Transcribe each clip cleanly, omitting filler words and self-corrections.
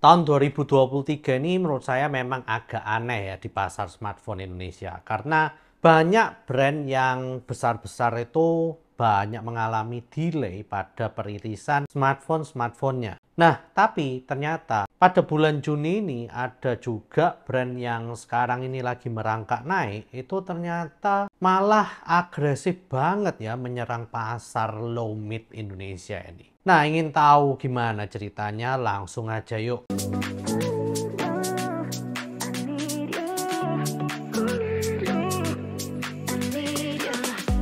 Tahun 2023 ini menurut saya memang agak aneh ya di pasar smartphone Indonesia. Karena banyak brand yang besar-besar itu banyak mengalami delay pada peririsan smartphone-nya. Nah, tapi ternyata pada bulan Juni ini ada juga brand yang sekarang ini lagi merangkak naik, itu ternyata malah agresif banget ya menyerang pasar low mid Indonesia ini. Nah, ingin tahu gimana ceritanya? Langsung aja yuk.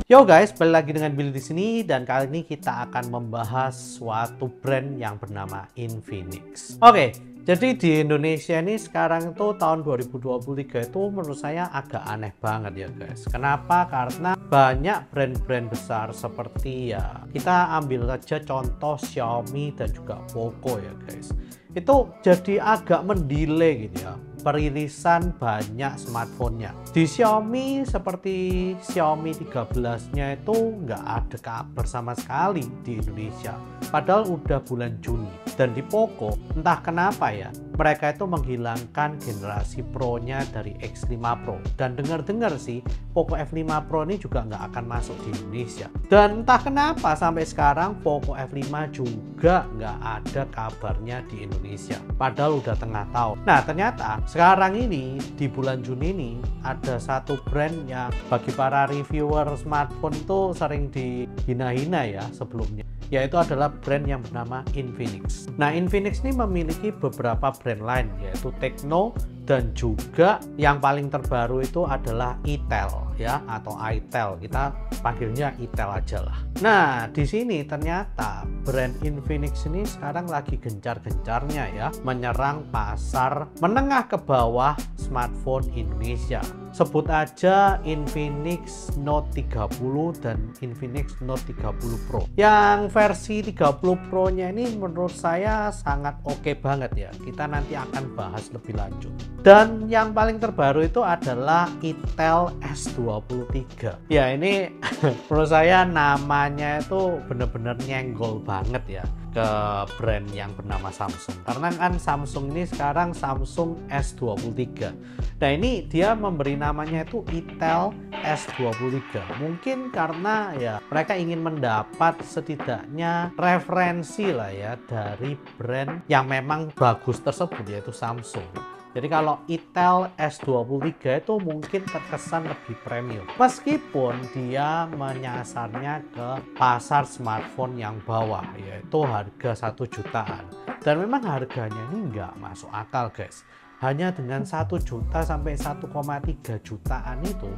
Yo guys, balik lagi dengan Billy di sini dan kali ini kita akan membahas suatu brand yang bernama Infinix. Oke, jadi di Indonesia ini sekarang itu tahun 2023 itu menurut saya agak aneh banget ya guys. Kenapa? Karena banyak brand-brand besar seperti ya kita ambil saja contoh Xiaomi dan juga Poco ya guys. Itu jadi agak mendelay gitu ya peririsan banyak smartphone-nya. Di Xiaomi seperti Xiaomi 13-nya itu nggak ada kabar sama sekali di Indonesia. Padahal udah bulan Juni. Dan di Poco, entah kenapa ya, mereka itu menghilangkan generasi Pro-nya dari X5 Pro. Dan dengar-dengar sih, Poco F5 Pro ini juga nggak akan masuk di Indonesia. Dan entah kenapa sampai sekarang Poco F5 juga nggak ada kabarnya di Indonesia. Padahal udah tengah tahun. Nah, ternyata sekarang ini di bulan Juni ini ada satu brand yang bagi para reviewer smartphone itu sering dihina-hina ya sebelumnya, yaitu adalah brand yang bernama Infinix. Nah, Infinix ini memiliki beberapa brand lain yaitu Tecno dan juga yang paling terbaru itu adalah itel ya atau itel. Kita panggilnya itel aja lah. Nah, di sini ternyata brand Infinix ini sekarang lagi gencar-gencarnya ya menyerang pasar menengah ke bawah smartphone Indonesia. Sebut aja Infinix Note 30 dan Infinix Note 30 Pro. Yang versi 30 Pro-nya ini menurut saya sangat oke banget ya. Kita nanti akan bahas lebih lanjut. Dan yang paling terbaru itu adalah itel S23. Ya, ini menurut saya namanya itu bener-bener nyenggol banget ya ke brand yang bernama Samsung. Karena kan Samsung ini sekarang Samsung S23. Nah, ini dia memberi namanya itu itel S23. Mungkin karena ya mereka ingin mendapat setidaknya referensi lah ya dari brand yang memang bagus tersebut yaitu Samsung. Jadi kalau itel S23 itu mungkin terkesan lebih premium. Meskipun dia menyasarnya ke pasar smartphone yang bawah, yaitu harga 1 jutaan. Dan memang harganya ini nggak masuk akal guys. Hanya dengan 1 juta sampai 1,3 jutaan itu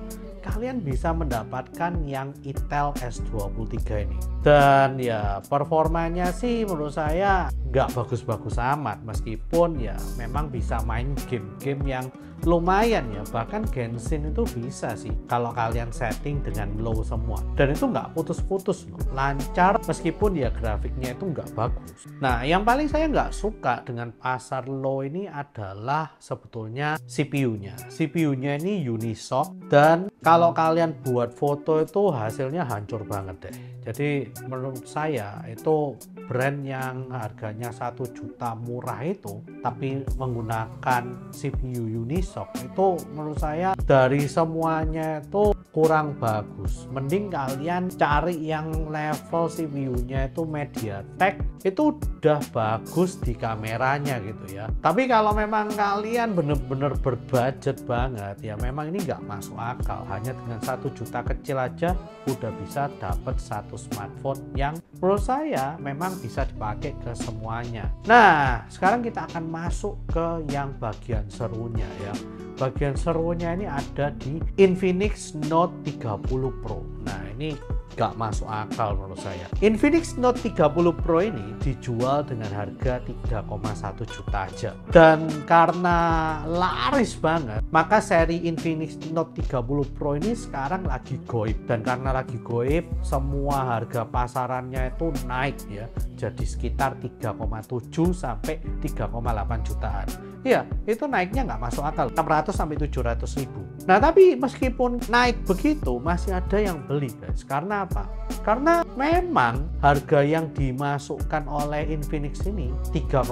kalian bisa mendapatkan yang itel S23 ini. Dan ya performanya sih menurut saya nggak bagus-bagus amat, meskipun ya memang bisa main game-game yang lumayan ya, bahkan Genshin itu bisa sih kalau kalian setting dengan low semua, dan itu nggak putus-putus loh, lancar meskipun ya grafiknya itu nggak bagus. Nah, yang paling saya nggak suka dengan pasar low ini adalah sebetulnya CPU-nya ini Unisoc, dan kalau kalian buat foto itu hasilnya hancur banget deh. Jadi menurut saya itu brand yang harganya 1 juta murah itu tapi menggunakan CPU Unisoc itu menurut saya dari semuanya itu kurang bagus. Mending kalian cari yang level CPU-nya itu MediaTek, itu udah bagus di kameranya gitu ya. Tapi kalau memang kalian bener-bener berbudget banget ya memang ini nggak masuk akal. Hanya dengan 1 juta kecil aja udah bisa dapat satu smartphone yang menurut saya memang bisa dipakai ke semuanya. Nah, sekarang kita akan masuk ke yang bagian serunya ya. Bagian serunya ini ada di Infinix Note 30 Pro. Nah, ini gak masuk akal menurut saya. Infinix Note 30 Pro ini dijual dengan harga 3,1 juta aja. Dan karena laris banget, maka seri Infinix Note 30 Pro ini sekarang lagi goib. Dan karena lagi goib, semua harga pasarannya itu naik ya. Jadi sekitar 3,7 sampai 3,8 jutaan. Iya, itu naiknya nggak masuk akal, 600 sampai 700 ribu. Nah, tapi meskipun naik begitu, masih ada yang beli guys. Karena Kenapa? Karena memang harga yang dimasukkan oleh Infinix ini 3,1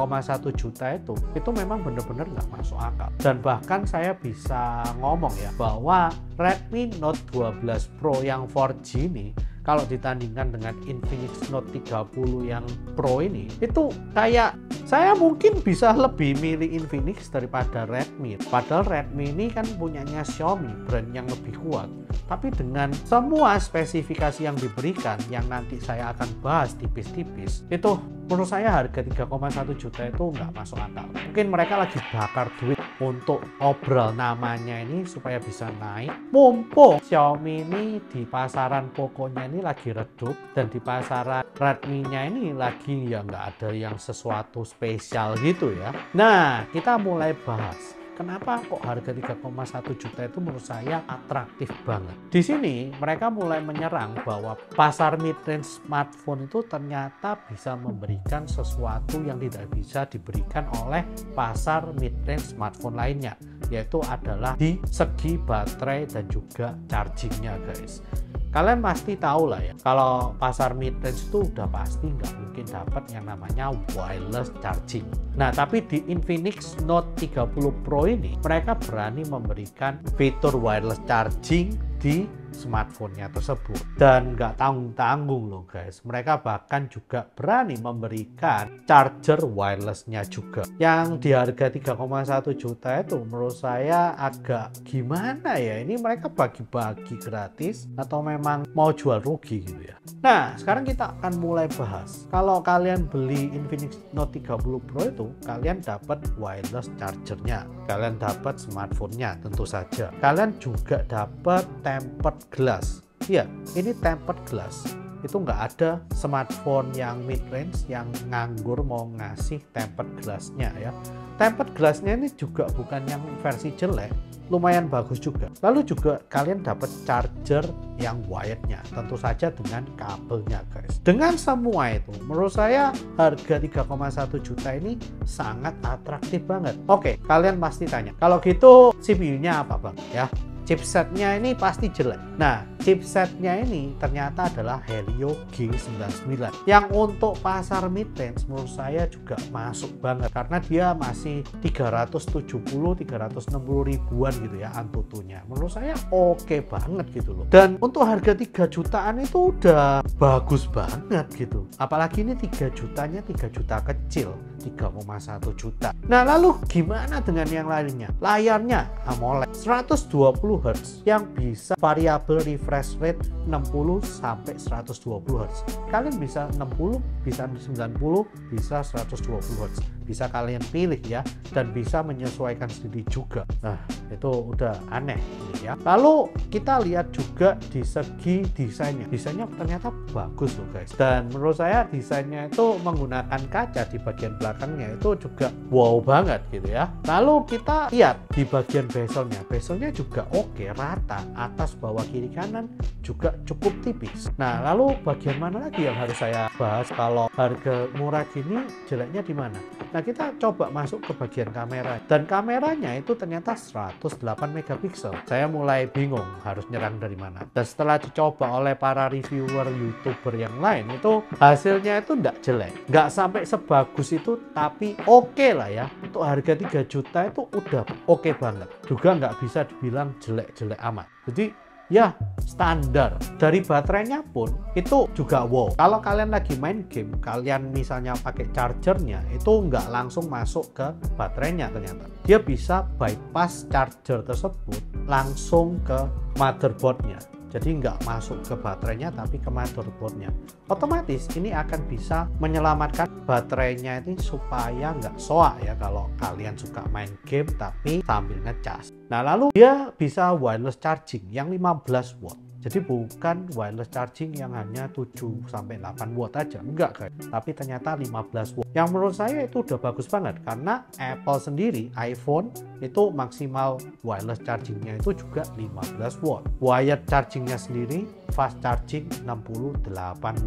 juta itu memang benar-benar nggak masuk akal. Dan bahkan saya bisa ngomong ya bahwa Redmi Note 12 Pro yang 4G ini kalau ditandingkan dengan Infinix Note 30 yang Pro ini, itu kayak saya mungkin bisa lebih milih Infinix daripada Redmi. Padahal Redmi ini kan punyanya Xiaomi, brand yang lebih kuat. Tapi dengan semua spesifikasi yang diberikan, yang nanti saya akan bahas tipis-tipis, itu menurut saya harga 3,1 juta itu nggak masuk akal. Mungkin mereka lagi bakar duit untuk obrol namanya ini supaya bisa naik. Mumpung Xiaomi ini di pasaran pokoknya ini lagi redup, dan di pasaran Redmi-nya ini lagi ya nggak ada yang sesuatu spesial gitu ya. Nah, kita mulai bahas. Kenapa kok harga 3,1 juta itu menurut saya atraktif banget? Di sini mereka mulai menyerang bahwa pasar mid-range smartphone itu ternyata bisa memberikan sesuatu yang tidak bisa diberikan oleh pasar mid-range smartphone lainnya, yaitu adalah di segi baterai dan juga chargingnya guys. Kalian pasti tahu lah ya, kalau pasar mid-range itu udah pasti nggak mungkin dapat yang namanya wireless charging. Nah, tapi di Infinix Note 30 Pro ini, mereka berani memberikan fitur wireless charging di smartphone-nya tersebut. Dan nggak tanggung-tanggung loh guys, mereka bahkan juga berani memberikan charger wireless-nya juga. Yang di harga 3,1 juta itu menurut saya agak gimana ya, ini mereka bagi-bagi gratis atau memang mau jual rugi gitu ya. Nah, sekarang kita akan mulai bahas. Kalau kalian beli Infinix Note 30 Pro itu, kalian dapat wireless chargernya, kalian dapat smartphone-nya tentu saja. Kalian juga dapat tempered glass. Iya, ini tempered glass. Itu nggak ada smartphone yang mid-range yang nganggur mau ngasih tempered glass-nya ya. Tempered glass-nya ini juga bukan yang versi jelek, lumayan bagus juga. Lalu juga kalian dapat charger yang wired-nya, tentu saja dengan kabelnya guys. Dengan semua itu, menurut saya harga 3,1 juta ini sangat atraktif banget. Oke, kalian pasti tanya, kalau gitu CPU-nya apa bang? Ya, chipsetnya ini pasti jelek. Nah, chipsetnya ini ternyata adalah Helio G99 yang untuk pasar mid-range menurut saya juga masuk banget, karena dia masih 370-360 ribuan gitu ya Antutunya. Menurut saya oke banget gitu loh. Dan untuk harga 3 jutaan itu udah bagus banget gitu. Apalagi ini 3 jutanya 3 juta kecil, 3,1 juta. Nah, lalu gimana dengan yang lainnya? Layarnya AMOLED 120 Hz yang bisa variabel refresh rate 60 sampai 120 Hz. Kalian bisa 60, bisa 90, bisa 120 Hz. Bisa kalian pilih ya, dan bisa menyesuaikan sendiri juga. Nah, itu udah aneh ya. Lalu kita lihat juga di segi desainnya. Desainnya ternyata bagus loh guys. Dan menurut saya desainnya itu menggunakan kaca di bagian belakangnya itu juga wow banget gitu ya. Lalu kita lihat di bagian bezelnya. Bezelnya juga oke, rata, atas, bawah, kiri, kanan juga cukup tipis. Nah, lalu bagian mana lagi yang harus saya bahas kalau harga murah gini jeleknya di mana? Nah, kita coba masuk ke bagian kamera, dan kameranya itu ternyata 108 megapiksel. Saya mulai bingung harus nyerang dari mana. Dan setelah dicoba oleh para reviewer YouTuber yang lain, itu hasilnya itu nggak jelek, nggak sampai sebagus itu, tapi oke lah ya. Untuk harga 3 juta itu udah oke banget. Juga nggak bisa dibilang jelek-jelek amat. Jadi ya standar. Dari baterainya pun itu juga wow. Kalau kalian lagi main game, kalian misalnya pakai chargernya, itu nggak langsung masuk ke baterainya ternyata. Dia bisa bypass charger tersebut langsung ke motherboardnya. Jadi nggak masuk ke baterainya tapi ke motherboardnya. Otomatis ini akan bisa menyelamatkan baterainya ini supaya nggak soak ya kalau kalian suka main game tapi sambil ngecas. Nah, lalu dia bisa wireless charging yang 15 watt. Jadi bukan wireless charging yang hanya 7-8 watt aja, enggak guys, tapi ternyata 15 watt. Yang menurut saya itu udah bagus banget, karena Apple sendiri, iPhone itu maksimal wireless chargingnya itu juga 15 watt. Wired chargingnya sendiri fast charging 68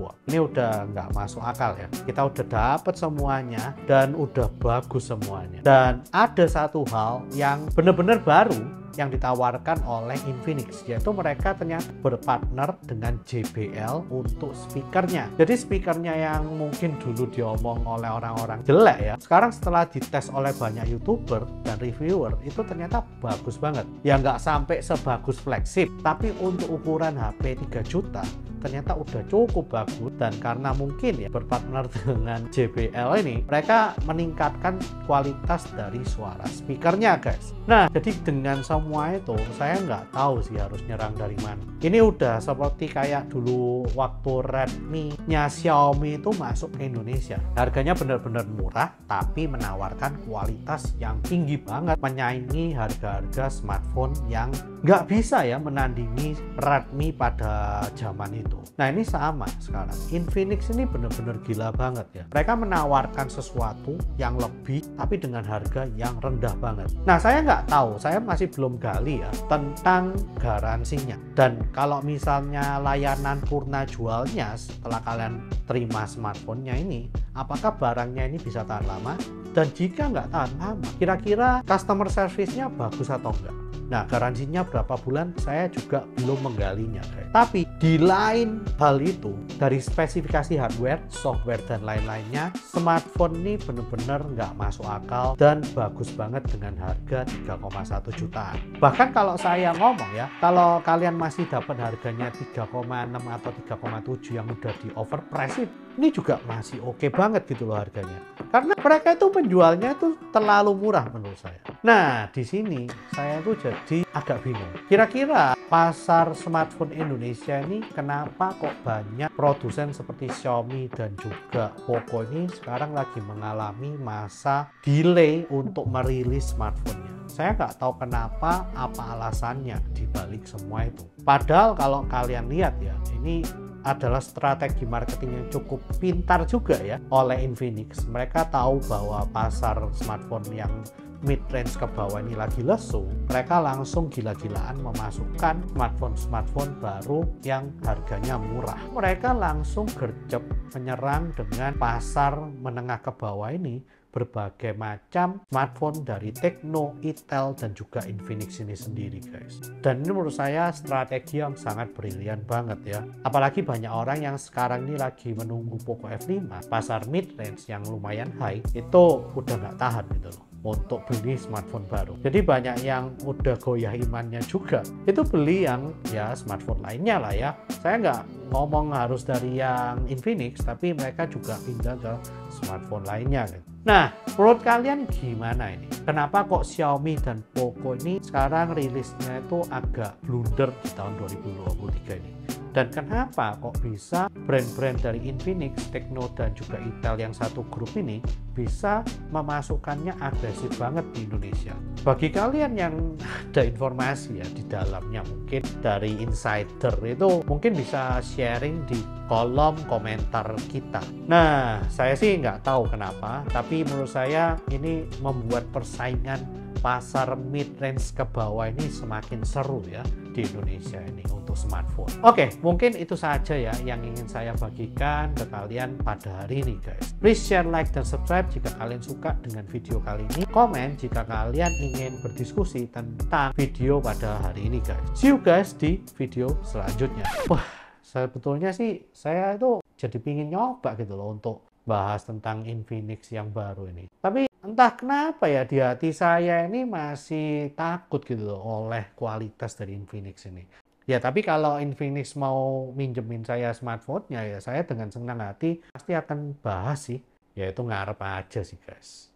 watt. Ini udah nggak masuk akal ya. Kita udah dapet semuanya dan udah bagus semuanya. Dan ada satu hal yang bener-bener baru yang ditawarkan oleh Infinix, yaitu mereka ternyata berpartner dengan JBL untuk speakernya. Jadi speakernya yang mungkin dulu diomong oleh orang-orang jelek ya, sekarang setelah dites oleh banyak YouTuber dan reviewer, itu ternyata bagus banget. Ya nggak sampai sebagus flagship, tapi untuk ukuran HP 3 juta ternyata udah cukup bagus. Dan karena mungkin ya berpartner dengan JBL ini, mereka meningkatkan kualitas dari suara speakernya guys. Nah, jadi dengan semua itu saya nggak tahu sih harus nyerang dari mana. Ini udah seperti kayak dulu waktu Redmi-nya Xiaomi itu masuk ke Indonesia. Harganya benar-benar murah, tapi menawarkan kualitas yang tinggi banget, menyaingi harga-harga smartphone yang nggak bisa ya menandingi Redmi pada zaman itu. Nah, ini sama sekarang. Infinix ini benar-benar gila banget ya. Mereka menawarkan sesuatu yang lebih, tapi dengan harga yang rendah banget. Nah, saya nggak tahu, saya masih belum gali ya tentang garansinya. Dan kalau misalnya layanan purna jualnya setelah kalian terima smartphone-nya ini, apakah barangnya ini bisa tahan lama? Dan jika nggak tahan lama, kira-kira customer service-nya bagus atau enggak? Nah, garansinya berapa bulan saya juga belum menggalinya guys. Tapi di lain hal itu, dari spesifikasi hardware, software, dan lain-lainnya, smartphone ini benar-benar nggak masuk akal dan bagus banget dengan harga 3,1 jutaan. Bahkan kalau saya ngomong ya, kalau kalian masih dapat harganya 3,6 atau 3,7 yang udah di overprice, ini juga masih oke banget gitu loh harganya. Karena mereka itu penjualnya itu terlalu murah menurut saya. Nah, di sini saya tuh jadi agak bingung. Kira-kira pasar smartphone Indonesia ini kenapa kok banyak produsen seperti Xiaomi dan juga Poco ini sekarang lagi mengalami masa delay untuk merilis smartphone-nya. Saya nggak tahu kenapa, apa alasannya dibalik semua itu. Padahal kalau kalian lihat ya, ini adalah strategi marketing yang cukup pintar juga ya oleh Infinix. Mereka tahu bahwa pasar smartphone yang mid-range ke bawah ini lagi lesu. Mereka langsung gila-gilaan memasukkan smartphone baru yang harganya murah. Mereka langsung gercep menyerang dengan pasar menengah ke bawah ini, berbagai macam smartphone dari Tecno, Itel, dan juga Infinix ini sendiri guys. Dan ini menurut saya strategi yang sangat brilian banget ya. Apalagi banyak orang yang sekarang ini lagi menunggu Poco F5, pasar mid-range yang lumayan high, itu udah nggak tahan gitu loh untuk beli smartphone baru. Jadi banyak yang udah goyah imannya juga, itu beli yang ya smartphone lainnya lah ya. Saya nggak ngomong harus dari yang Infinix, tapi mereka juga pindah ke smartphone lainnya gitu. Nah, menurut kalian gimana ini? Kenapa kok Xiaomi dan Poco ini sekarang rilisnya itu agak blunder di tahun 2023 ini? Dan kenapa kok bisa brand-brand dari Infinix, Tecno, dan juga Itel yang satu grup ini bisa memasukkannya agresif banget di Indonesia? Bagi kalian yang ada informasi ya di dalamnya, mungkin dari insider itu, mungkin bisa sharing di kolom komentar kita. Nah, saya sih nggak tahu kenapa, tapi menurut saya ini membuat persaingan pasar mid-range ke bawah ini semakin seru ya di Indonesia ini untuk smartphone. Oke, mungkin itu saja ya yang ingin saya bagikan ke kalian pada hari ini guys. Please share, like, dan subscribe jika kalian suka dengan video kali ini. Komen jika kalian ingin berdiskusi tentang video pada hari ini guys. See you guys di video selanjutnya. Wah, sebetulnya sih saya itu jadi pingin nyoba gitu loh untuk bahas tentang Infinix yang baru ini. Tapi entah kenapa ya di hati saya ini masih takut gitu loh oleh kualitas dari Infinix ini. Ya tapi kalau Infinix mau minjemin saya smartphone-nya ya saya dengan senang hati pasti akan bahas sih. Ya itu ngarep aja sih guys.